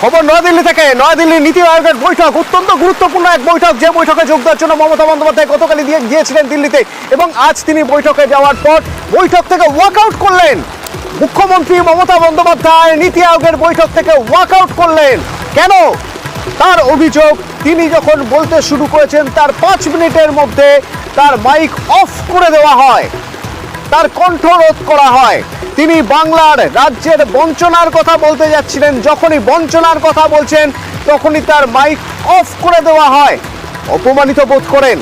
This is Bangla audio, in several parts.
খবর নয়াদিল্লি থেকে। নয়াদিল্লি নীতি আয়োগের বৈঠক, অত্যন্ত গুরুত্বপূর্ণ এক বৈঠক, যে বৈঠকে যোগ দেওয়ার জন্য মমতা বন্দ্যোপাধ্যায় গতকালই গিয়েছিলেন দিল্লিতে, এবং আজ তিনি বৈঠকে যাওয়ার পর বৈঠক থেকে ওয়াকআউট করলেন মুখ্যমন্ত্রী মমতা বন্দ্যোপাধ্যায়। নীতি আয়োগের বৈঠক থেকে ওয়াকআউট করলেন কেন? তার অভিযোগ, তিনি যখন বলতে শুরু করেছেন তার 5 মিনিটের মধ্যে তার মাইক অফ করে দেওয়া হয়, তার কণ্ঠরোধ করা হয়। তিনি বাংলার রাজ্যের বঞ্চনার কথা বলতে যাচ্ছিলেন, যখনই বঞ্চনার কথা বলছেন তখনই তার মাইক অফ করে দেওয়া হয়। অপমানিত বোধ করেন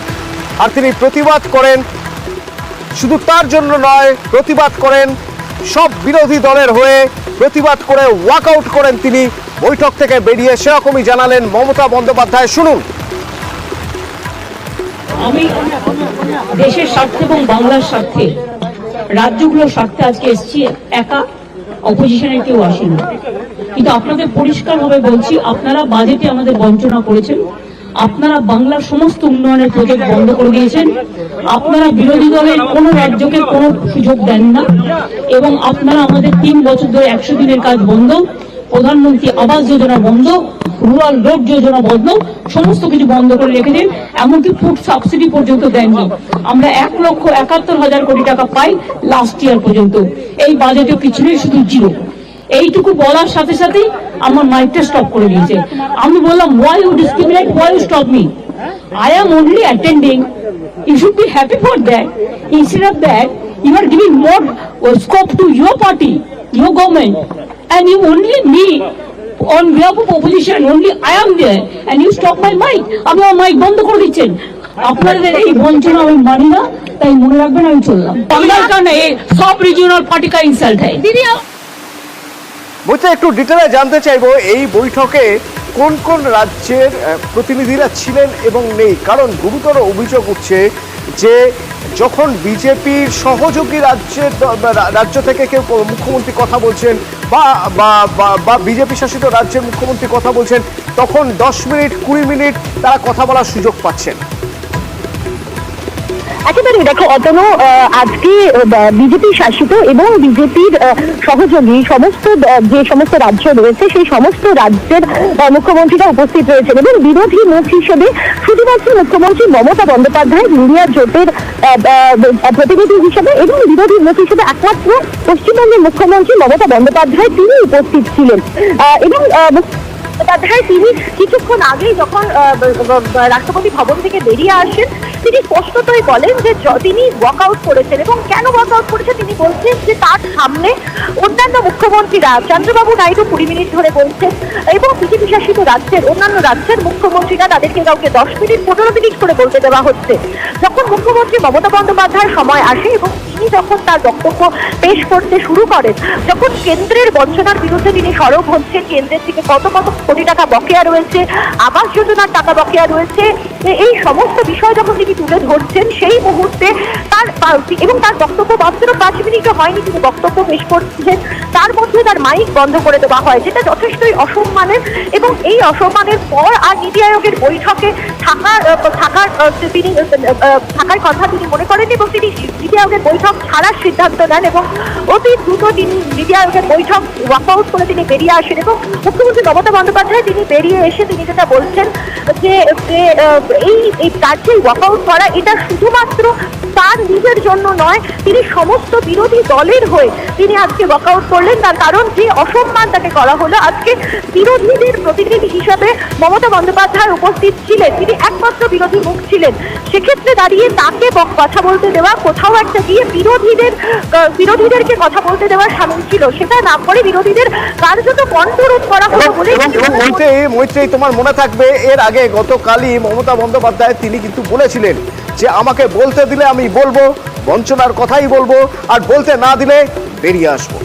আর তিনি প্রতিবাদ করেন। শুধু তার জন্য নয়, প্রতিবাদ করেন সব বিরোধী দলের হয়ে, প্রতিবাদ করে ওয়াকআউট করেন তিনি বৈঠক থেকে বেরিয়ে। সেরকমই জানালেন মমতা বন্দ্যোপাধ্যায়। শুনুন। আমি দেশের স্বার্থে এবং বাংলার স্বার্থে, রাজ্যগুলোর স্বার্থে আজকে এসেছি, একা অপোজিশনের কেউ আসেনি। কিন্তু আপনাদের পরিষ্কারভাবে বলছি, আপনারা বাজেটে আমাদের বঞ্চনা করেছেন, আপনারা বাংলার সমস্ত উন্নয়নের প্রজেক্ট বন্ধ করে দিয়েছেন, আপনারা বিরোধী দলের কোনো রাজ্যকে কোনো সুযোগ দেন না, এবং আপনারা আমাদের 3 বছর ধরে 100 দিনের কাজ বন্ধ, প্রধানমন্ত্রী আবাস যোজনা বন্ধ, রুরাল রোড যোজনা বন্ধ, সমস্ত কিছু বন্ধ করে রেখেছেন। এমনকি ফুড সাবসিডি পর্যন্ত দেননি। আমরা 1,71,000 কোটি টাকা পাই লাস্ট ইয়ার পর্যন্ত। এই বাজেটে কিছু নেই, শুধু জিরো। এইটুকু বলার সাথে সাথে আমার মাইকটা স্টপ করে দিয়েছে। আমি বললাম, why you discriminate, why you stop me? I am only attending. You should be happy for that. Instead of that, you are giving more scope to your party, your government, and you only me on behalf of opposition, only I am there, and you stop my mic. আমি আমার মাইক বন্ধ করে দিচ্ছেন। আপনাদের এই বঞ্চনা আমি মানি না, তাই মনে রাখবেন আমি চললাম। বাংলার কারণে সব রিজিওনাল পার্টি কা ইনসাল্ট হয়। বলতে একটু ডিটেলে জানতে চাইবো, এই বৈঠকে কোন কোন রাজ্যের প্রতিনিধিরা ছিলেন এবং নেই? কারণ গুরুতর অভিযোগ উঠছে যে যখন বিজেপির সহযোগী রাজ্য থেকে কেউ মুখ্যমন্ত্রী কথা বলছেন বা বিজেপি শাসিত রাজ্যের মুখ্যমন্ত্রী কথা বলছেন, তখন 10 মিনিট 20 মিনিট তারা কথা বলার সুযোগ পাচ্ছেন। একেবারে দেখো অতনু, আজকে বিজেপি শাসিত এবং বিজেপির সহযোগী যে সমস্ত রাজ্য রয়েছে সেই সমস্ত রাজ্যের মুখ্যমন্ত্রীরা উপস্থিত রয়েছেন, এবং বিরোধী মুখ হিসেবে শুধুমাত্র মুখ্যমন্ত্রী মমতা বন্দ্যোপাধ্যায় ইন্ডিয়া জোটের প্রতিনিধি হিসেবে এবং বিরোধী মুখ হিসেবে একমাত্র পশ্চিমবঙ্গের মুখ্যমন্ত্রী মমতা বন্দ্যোপাধ্যায় তিনি উপস্থিত ছিলেন। এবং তিনি কিছুক্ষণ আগেই যখন রাষ্ট্রপতি ভবন থেকে বেরিয়ে আসেন, তিনি স্পষ্টতই বলেন যে তিনি ওয়াকআউট করেছেন। এবং কেন ওয়াকআউট করেছেন তিনি বলছেন যে তার সামনে অন্যান্য মুখ্যমন্ত্রীরা, চন্দ্রবাবু নাইডু 20 মিনিট ধরে বলছেন, এবং বিজেপি শাসিত অন্যান্য রাজ্যের মুখ্যমন্ত্রীরা তাদেরকে কাউকে 10 মিনিট 15 মিনিট করে বলতে দেওয়া হচ্ছে। যখন মুখ্যমন্ত্রী মমতা বন্দ্যোপাধ্যায়ের সময় আসে এবং তিনি যখন তার বক্তব্য পেশ করতে শুরু করেন, যখন কেন্দ্রের বঞ্চনার বিরুদ্ধে তিনি সরব হচ্ছেন, কেন্দ্রের থেকে কত কোটি টাকা বকেয়া রয়েছে, আবাস যোজনার টাকা বকেয়া রয়েছে, এই সমস্ত বিষয় যখন তিনি তুলে ধরছেন, সেই মুহূর্তে তার বক্তব্য মাত্র 5 মিনিটও হয়নি তিনি বক্তব্য পেশ করছেন, তার মধ্যে তার মাইক বন্ধ করে দেওয়া হয়, যেটা যথেষ্টই অসম্মানের। এবং এই অসম্মানের পর আর নীতি আয়োগের বৈঠকে থাকার কথা তিনি মনে করেন, এবং তিনি নীতি আয়োগের বৈঠক ছাড়ার সিদ্ধান্ত নেন, এবং অতি দ্রুত তিনি নীতি আয়োগের বৈঠক ওয়াকআউট করে তিনি বেরিয়ে আসেন। এবং মুখ্যমন্ত্রী মমতা বন্দ্যোপাধ্যায় তিনি বেরিয়ে এসে তিনি যেটা বলছেন যে এই কাজে ওয়াকআউট করা এটা শুধুমাত্র তার নিজের জন্য নয়, তিনি সমস্ত বিরোধী দলের হয়ে তিনি আজকে ওয়াকআউট করলেন। তার কারণ যে অসম্মান তাকে করা হলো, আজকে বিরোধীদের প্রতিনিধি হিসাবে মমতা বন্দ্যোপাধ্যায় উপস্থিত ছিলেন, তিনি একমাত্র বিরোধী মুখ ছিলেন। সেক্ষেত্রে দাঁড়িয়ে তাকে কথা বলতে দেওয়া, কোথাও একটা গিয়ে বিরোধীদেরকে কথা বলতে দেওয়া সামিল ছিল, সেটা না করে বিরোধীদের কার্যত কণ্ঠরোধ করা হলো বলে। মৈত্রী, তোমার মনে থাকবে এর আগে গতকালই মমতা বন্দ্যোপাধ্যায় তিনি কিন্তু বলেছিলেন যে আমাকে বলতে দিলে আমি বলবো, বঞ্চনার কথাই বলবো, আর বলতে না দিলে বেরিয়ে আসবো।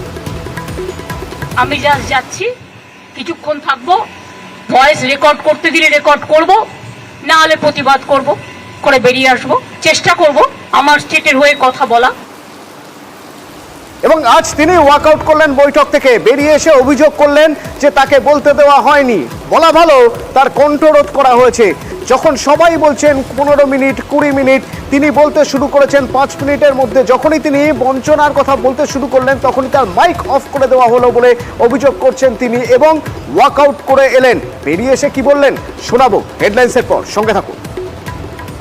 আমি যাচ্ছি, কিছুক্ষণ থাকবো, ভয়েস রেকর্ড করতে দিলে রেকর্ড করব, না হলে প্রতিবাদ করে বেরিয়ে আসবো। চেষ্টা করব আমার স্টেটের হয়ে কথা বলা। এবং আজ তিনি ওয়াকআউট করলেন বৈঠক থেকে, বেরিয়ে এসে অভিযোগ করলেন যে তাকে বলতে দেওয়া হয়নি, বলা ভালো তার কণ্ঠরোধ করা হয়েছে। যখন সবাই বলছেন 15 মিনিট 20 মিনিট, তিনি বলতে শুরু করেছেন 5 মিনিটের মধ্যে। যখনই তিনি বঞ্চনার কথা বলতে শুরু করলেন তখনই তার মাইক অফ করে দেওয়া হলো বলে অভিযোগ করছেন তিনি এবং ওয়াকআউট করে এলেন। বেরিয়ে এসে কি বললেন শোনাবো হেডলাইন্সের পর, সঙ্গে থাকুন।